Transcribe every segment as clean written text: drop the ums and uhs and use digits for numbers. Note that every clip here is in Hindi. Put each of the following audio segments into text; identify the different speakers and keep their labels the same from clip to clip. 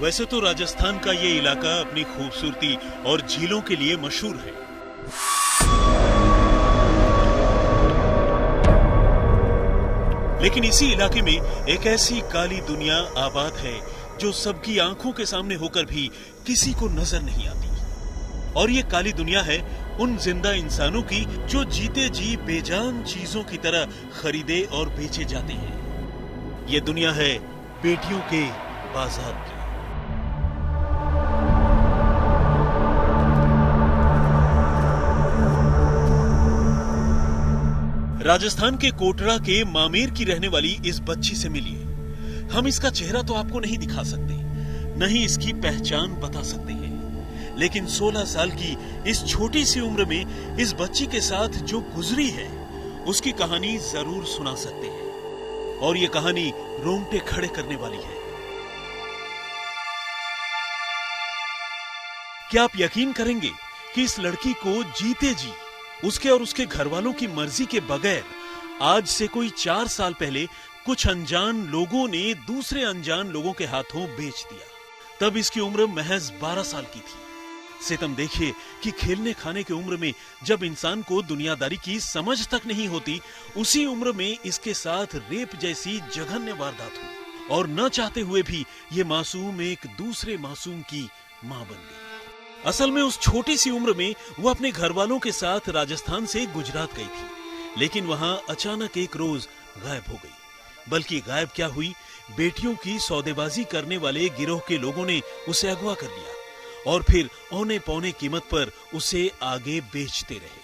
Speaker 1: वैसे तो राजस्थान का ये इलाका अपनी खूबसूरती और झीलों के लिए मशहूर है। लेकिन इसी इलाके में एक ऐसी काली दुनिया आबाद है जो सबकी आंखों के सामने होकर भी किसी को नजर नहीं आती। और ये काली दुनिया है उन जिंदा इंसानों की जो जीते जी बेजान चीजों की तरह खरीदे और बेचे जाते हैं। ये दुनिया है बेटियों के बाजार की। राजस्थान के कोटड़ा के मामेर की रहने वाली इस बच्ची से मिलिए। हम इसका चेहरा तो आपको नहीं दिखा सकते, न ही इसकी पहचान बता सकते हैं, लेकिन 16 साल की इस छोटी सी उम्र में इस बच्ची के साथ जो गुजरी है उसकी कहानी जरूर सुना सकते हैं। और ये कहानी रोंगटे खड़े करने वाली है। क्या आप यकीन करेंगे कि इस लड़की को जीते जी उसके और उसके घर वालों की मर्जी के बगैर आज से कोई 4 साल पहले कुछ अनजान लोगों ने दूसरे अनजान लोगों के हाथों बेच दिया। तब इसकी उम्र महज 12 साल की थी। सितम देखिए कि खेलने खाने की उम्र में जब इंसान को दुनियादारी की समझ तक नहीं होती, उसी उम्र में इसके साथ रेप जैसी जघन्य वारदात हुई और न चाहते हुए भी ये मासूम एक दूसरे मासूम की मां बन गई। असल में उस छोटी सी उम्र में वो अपने घर वालों के साथ राजस्थान से गुजरात गई थी, लेकिन वहां अचानक एक रोज गायब हो गई। बल्कि गायब क्या हुई, बेटियों की सौदेबाजी करने वाले गिरोह के लोगों ने उसे अगवा कर लिया और फिर औने पौने कीमत पर उसे आगे बेचते रहे।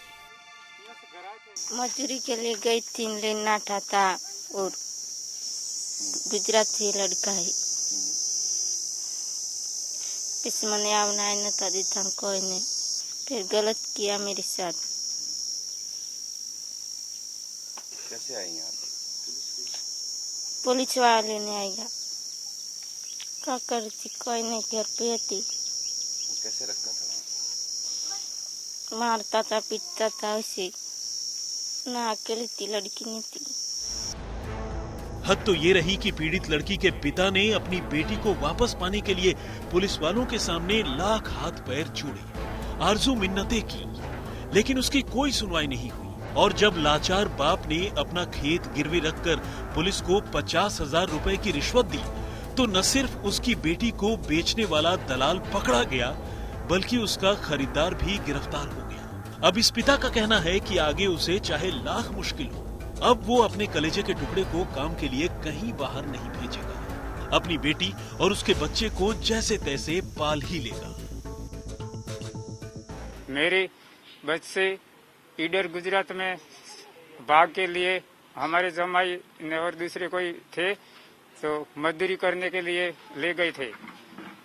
Speaker 2: मजदूरी के लिए गई 3 दिन नाटा था और गुजरात से लड़का है। किसी मैंने आवना है न था देता कोई ने, फिर गलत किया मेरे साथ।
Speaker 3: कैसे आई आप?
Speaker 2: पुलिस वाले ने आएगा। क्या करती, कोई नहीं, घर पे थी।
Speaker 3: कैसे रखता था?
Speaker 2: मारता था, पीटता था, उसे ना अकेली थी, लड़की नहीं थी।
Speaker 1: हद तो ये रही कि पीड़ित लड़की के पिता ने अपनी बेटी को वापस पाने के लिए पुलिस वालों के सामने लाख हाथ पैर जोड़े, आरजू मिन्नतें की, लेकिन उसकी कोई सुनवाई नहीं हुई। और जब लाचार बाप ने अपना खेत गिरवी रखकर पुलिस को 50,000 रुपए की रिश्वत दी, तो न सिर्फ उसकी बेटी को बेचने वाला दलाल पकड़ा गया, बल्कि उसका खरीदार भी गिरफ्तार हो गया। अब इस पिता का कहना है कि आगे उसे चाहे लाख मुश्किल हो, अब वो अपने कलेजे के टुकड़े को काम के लिए कहीं बाहर नहीं भेजेगा। अपनी बेटी और उसके बच्चे को जैसे तैसे पाल ही लेगा।
Speaker 4: मेरे बच्चे इधर गुजरात में बाग के लिए हमारे जमाई ने और दूसरे कोई थे, तो मजदूरी करने के लिए ले गए थे।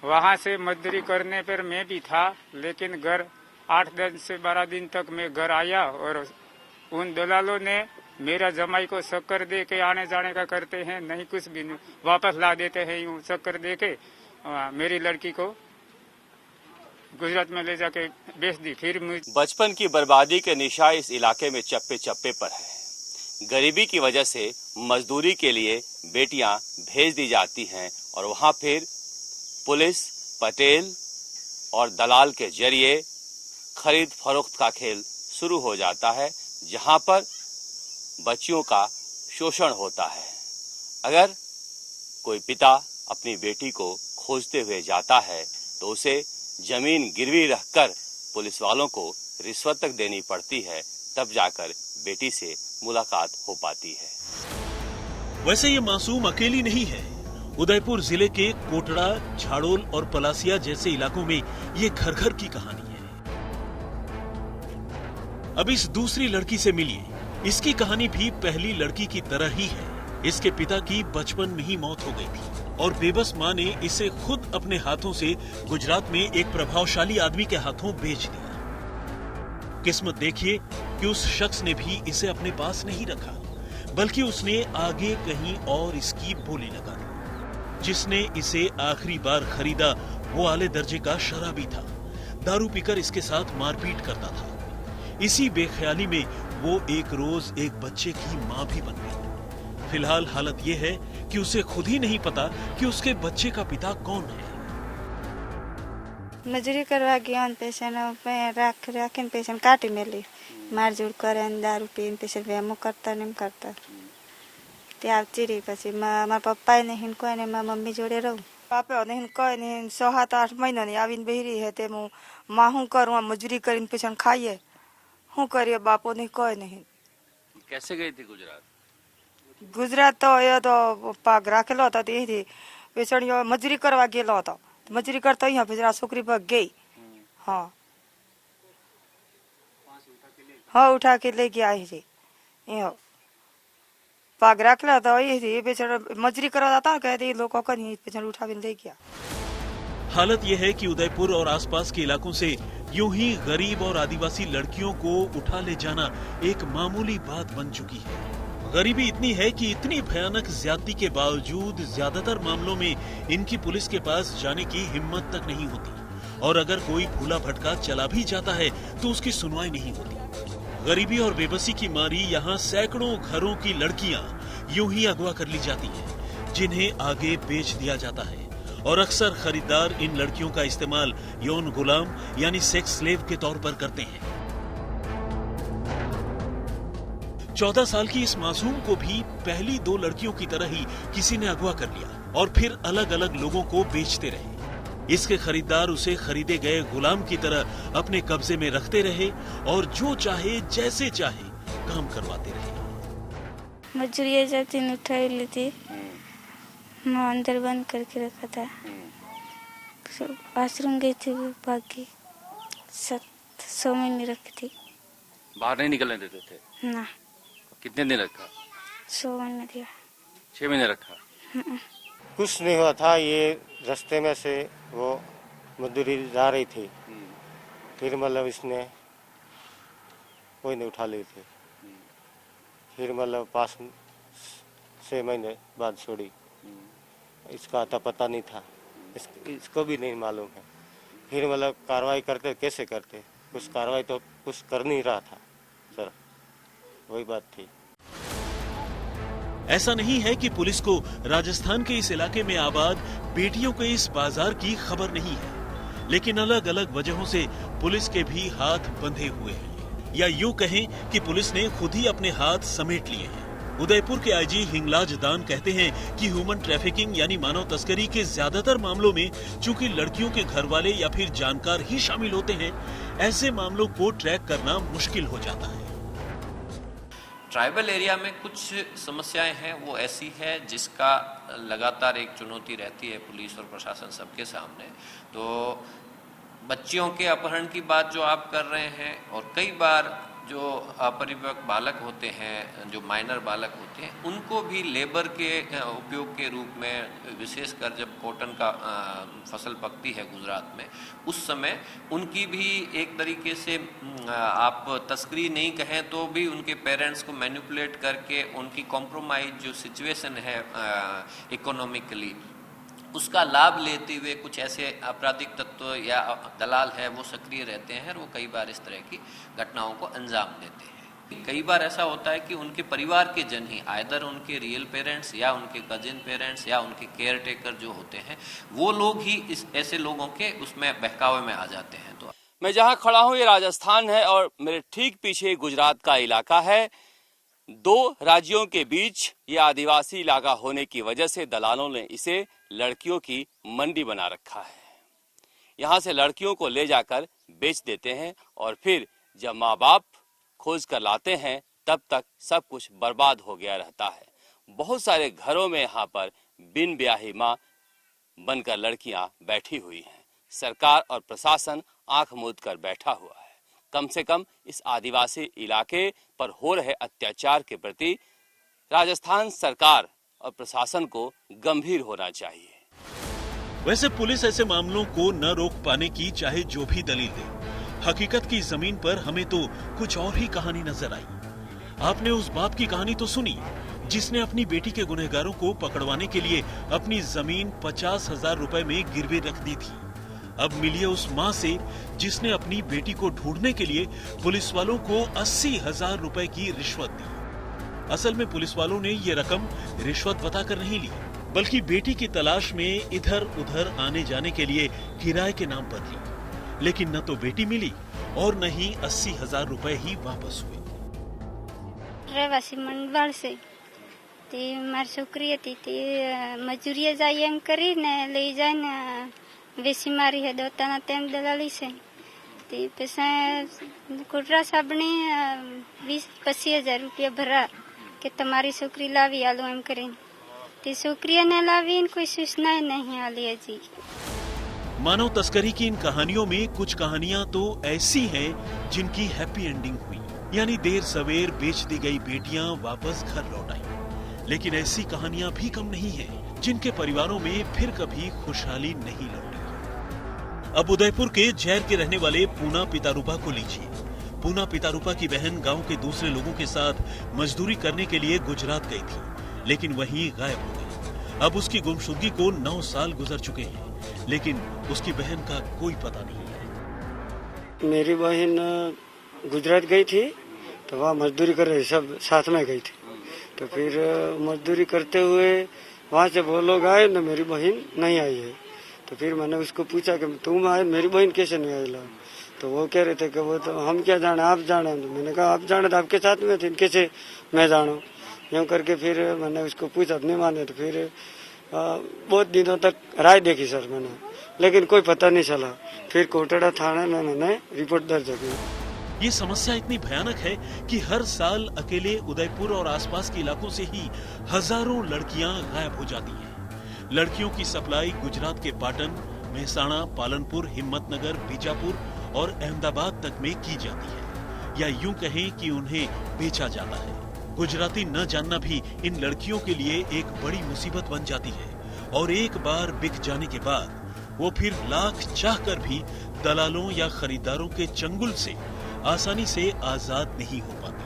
Speaker 4: वहां से मजदूरी करने पर मैं भी था, लेकिन घर 8 से 12 दिन तक मैं घर आया और उन दलालों ने मेरा जमाई को शक्कर दे के आने जाने का करते हैं, नहीं कुछ भी नहीं, वापस ला देते हैं। यूं शक्कर दे के मेरी लड़की को गुजरात में ले जाके बेच दी। फिर
Speaker 3: बचपन की बर्बादी के निशान इस इलाके में चप्पे चप्पे पर है। गरीबी की वजह से मजदूरी के लिए बेटियां भेज दी जाती हैं और वहां फिर पुलिस, पटेल और दलाल के जरिए खरीद फरोख्त का खेल शुरू हो जाता है, जहां पर बच्चियों का शोषण होता है। अगर कोई पिता अपनी बेटी को खोजते हुए जाता है तो उसे जमीन गिरवी रखकर पुलिस वालों को रिश्वत तक देनी पड़ती है, तब जाकर बेटी से मुलाकात हो पाती है।
Speaker 1: वैसे ये मासूम अकेली नहीं है। उदयपुर जिले के कोटड़ा, झाड़ोल और पलासिया जैसे इलाकों में ये घर घर की कहानी है। अब इस दूसरी लड़की से मिलिए। इसकी कहानी भी पहली लड़की की तरह ही है। इसके पिता की बचपन में ही मौत हो गई थी और बेबस मां ने इसे खुद अपने हाथों से गुजरात में एक प्रभावशाली आदमी के हाथों बेच दिया। किस्मत देखिए कि उस शख्स ने भी इसे अपने पास नहीं रखा, बल्कि उसने आगे कहीं और इसकी बोली लगा दी। जिसने इसे आखिरी बार खरीदा वो आले दर्जे का शराबी था, दारू पीकर इसके साथ मारपीट करता था। इसी बेख्याली में वो एक रोज एक बच्चे की मां भी बन गई। फिलहाल हालत ये है कि उसे खुद ही नहीं पता कि उसके बच्चे का पिता कौन है।
Speaker 5: मजूरी करवा गया पेशन राखी पेशन काटी मेली मारझूड़ करे दारू पीन पेशन वेमो करता नहीं करता त्यार चिरी पी मार पप्पा नहीं कोई नहीं मार मम्मी जोड़े रहूँ पापे नहीं कोई नहीं 7-8 महीना नहीं आवीन बहरी है ते मु माँ करूँ मजूरी कर पेशन खाइए हूँ करिए बापो नहीं कोई नहीं।
Speaker 3: कैसे गई थी गुजरात?
Speaker 5: गुजरात तो ये तो पाग राखेलो હતો તેથી પેછણ મજૂરી કરવા ગયેલો હતો મજૂરી કરતો અહીંયા પછી છોકરી પર ગઈ हाँ हाँ उठा के ले गया है ये पाग राखेला तो ये पेछण मजूरी करवा जाता कहते लोगों को नहीं पेछण उठा के ले गया।
Speaker 1: हालत यह है कि उदयपुर और आसपास के इलाकों से यूं ही गरीब और आदिवासी लड़कियों को उठा ले जाना एक मामूली बात बन चुकी है। गरीबी इतनी है कि इतनी भयानक ज्यादती के बावजूद ज्यादातर मामलों में इनकी पुलिस के पास जाने की हिम्मत तक नहीं होती और अगर कोई भूला भटका चला भी जाता है तो उसकी सुनवाई नहीं होती। गरीबी और बेबसी की मारी यहाँ सैकड़ों घरों की लड़कियां यूं ही अगवा कर ली जाती हैं, जिन्हें आगे बेच दिया जाता है और अक्सर खरीदार इन लड़कियों का इस्तेमाल यौन गुलाम यानी सेक्स स्लेव के तौर पर करते हैं। 14 साल की इस मासूम को भी पहली 2 लड़कियों की तरह ही किसी ने अगवा कर लिया और फिर अलग अलग लोगों को बेचते रहे। इसके खरीदार उसे खरीदे गए गुलाम की तरह अपने कब्जे में रखते रहे और जो चाहे जैसे चाहे काम करवाते रहे।
Speaker 2: मजूरी जाती उठा ली थी, मैं अंदर बंद करके रखा था। बाथरूम गई थी, बाकी 7 महीने रखी थी।
Speaker 3: बाहर नहीं निकलने देते थे
Speaker 2: ना।
Speaker 3: कितने दिन रखा?
Speaker 2: 6 महीने दिया।
Speaker 3: 6 महीने रखा।
Speaker 6: कुछ नहीं हुआ था, ये रास्ते में से वो मजदूरी जा रही थी, फिर मतलब इसने कोई नहीं उठा ली थी, फिर मतलब 5-6 महीने बाद छोड़ी। इसका तो पता नहीं था, इसको भी नहीं मालूम है। फिर मतलब कार्रवाई करते कैसे करते, कुछ कार्रवाई तो कुछ कर नहीं रहा था सर, वही बात थी।
Speaker 1: ऐसा नहीं है कि पुलिस को राजस्थान के इस इलाके में आबाद बेटियों के इस बाजार की खबर नहीं है, लेकिन अलग अलग वजहों से पुलिस के भी हाथ बंधे हुए हैं, या यूं कहें कि पुलिस ने खुद ही अपने हाथ समेट लिए हैं। उदयपुर के आईजी हिंगलाज दान कहते हैं कि ह्यूमन ट्रैफिकिंग यानी मानव तस्करी के ज्यादातर मामलों में चूंकि लड़कियों के घर वाले या फिर जानकार ही शामिल होते हैं, ऐसे मामलों को ट्रैक करना मुश्किल हो जाता है।
Speaker 7: ट्राइबल एरिया में कुछ समस्याएं हैं, वो ऐसी है जिसका लगातार एक चुनौती रहती है पुलिस और प्रशासन सबके सामने। तो बच्चियों के अपहरण की बात जो आप कर रहे हैं, और कई बार जो अपरिपक्व बालक होते हैं, जो माइनर बालक होते हैं, उनको भी लेबर के उपयोग के रूप में, विशेषकर जब कॉटन का फसल पकती है गुजरात में, उस समय उनकी भी एक तरीके से आप तस्करी नहीं कहें तो भी उनके पेरेंट्स को मैनिपुलेट करके उनकी कॉम्प्रोमाइज जो सिचुएशन है इकोनॉमिकली, उसका लाभ लेते हुए कुछ ऐसे आपराधिक तत्व या दलाल है वो सक्रिय रहते हैं और वो कई बार इस तरह की घटनाओं को अंजाम देते हैं। कई बार ऐसा होता है कि उनके परिवार के जन ही, आइदर उनके रियल पेरेंट्स या उनके कजिन पेरेंट्स या उनके केयर टेकर जो होते हैं, वो लोग ही इस ऐसे लोगों के उसमें बहकावे में आ जाते हैं। तो
Speaker 3: मैं जहां खड़ा हूं ये राजस्थान है और मेरे ठीक पीछे गुजरात का इलाका है। 2 राज्यों के बीच ये आदिवासी इलाका होने की वजह से दलालों ने इसे लड़कियों की मंडी बना रखा है। यहाँ से लड़कियों को ले जाकर बेच देते हैं और फिर जब माँ बाप खोज कर लाते हैं तब तक सब कुछ बर्बाद हो गया रहता है। बहुत सारे घरों में यहाँ पर बिन ब्याही माँ बनकर लड़कियां बैठी हुई हैं। सरकार और प्रशासन आंख मूंद कर बैठा हुआ है। कम से कम इस आदिवासी इलाके पर हो रहे अत्याचार के प्रति राजस्थान सरकार और प्रशासन को गंभीर होना चाहिए।
Speaker 1: वैसे पुलिस ऐसे मामलों को न रोक पाने की चाहे जो भी दलील दे, हकीकत की जमीन पर हमें तो कुछ और ही कहानी नजर आई। आपने उस बाप की कहानी तो सुनी जिसने अपनी बेटी के गुनहगारों को पकड़वाने के लिए अपनी जमीन 50,000 रुपए में गिरवी रख दी थी। अब मिलिए उस माँ से जिसने अपनी बेटी को ढूंढने के लिए पुलिस वालों को 80,000 रुपए की रिश्वत दी। असल में पुलिस वालों ने ये रकम रिश्वत बताकर नहीं ली, बल्कि बेटी की तलाश में इधर उधर आने जाने के लिए किराए के नाम पर ली। लेकिन न तो बेटी मिली और न ही 80,000 रुपए ही वापस हुए।
Speaker 8: રહેવાસી મંડવાળ છે તે મારી છોકરી હતી તે મજૂરીએ જાય એમ કરીને લઈ જાય ને વેસી મારી હે દોતાના તેમ દલાલી છે તે પછી કોટરા સાબણે 20-25,000 રૂપિયા ભરા કે તમારી છોકરી લાવી આલો એમ કરીને તે છોકરીને લાવીને કોઈ સૂચના નહીં આલી હજી।
Speaker 1: मानव तस्करी की इन कहानियों में कुछ कहानियां तो ऐसी हैं जिनकी हैप्पी एंडिंग हुई, यानी देर सवेर बेच दी गई बेटियां वापस घर लौट आई। लेकिन ऐसी कहानियां भी कम नहीं हैं जिनके परिवारों में फिर कभी खुशहाली नहीं लौटी। अब उदयपुर के जैर के रहने वाले पूना पितारूपा को लीजिए। पूना पितारूपा की बहन गांव के दूसरे लोगों के साथ मजदूरी करने के लिए गुजरात गई थी, लेकिन वहीं गायब हो गई। अब उसकी गुमशुदगी को 9 साल गुजर चुके हैं, लेकिन उसकी बहन का कोई पता नहीं है।
Speaker 9: मेरी बहन गुजरात गई थी तो वहाँ मजदूरी कर रही, सब साथ में गई थी। तो फिर मजदूरी करते हुए वहाँ से वो लोग आए ना, मेरी बहन नहीं आई है। तो फिर मैंने उसको पूछा कि तुम आए, मेरी बहन कैसे नहीं आई ला? तो वो कह रहे थे कि वो तो हम क्या जाने, आप जाने। तो मैंने कहा आप जाने तो आपके साथ में थे, कैसे मैं जानूँ? यूँ करके फिर मैंने उसको पूछा, नहीं माने। तो फिर बहुत दिनों तक राय देखी सर मैंने, लेकिन कोई पता नहीं चला। फिर कोटड़ा थाने में मैंने रिपोर्ट दर्ज की।
Speaker 1: ये समस्या इतनी भयानक है कि हर साल अकेले उदयपुर और आसपास के इलाकों से ही हजारों लड़कियां गायब हो जाती हैं। लड़कियों की सप्लाई गुजरात के पाटन, मेहसाणा, पालनपुर, हिम्मतनगर, बीजापुर और अहमदाबाद तक में की जाती है, या यूं कहें कि उन्हें बेचा जाता है। गुजराती न जानना भी इन लड़कियों के लिए एक बड़ी मुसीबत बन जाती है, और एक बार बिक जाने के बाद वो फिर लाख चाहकर भी दलालों या खरीदारों के चंगुल से आसानी से आजाद नहीं हो पाती।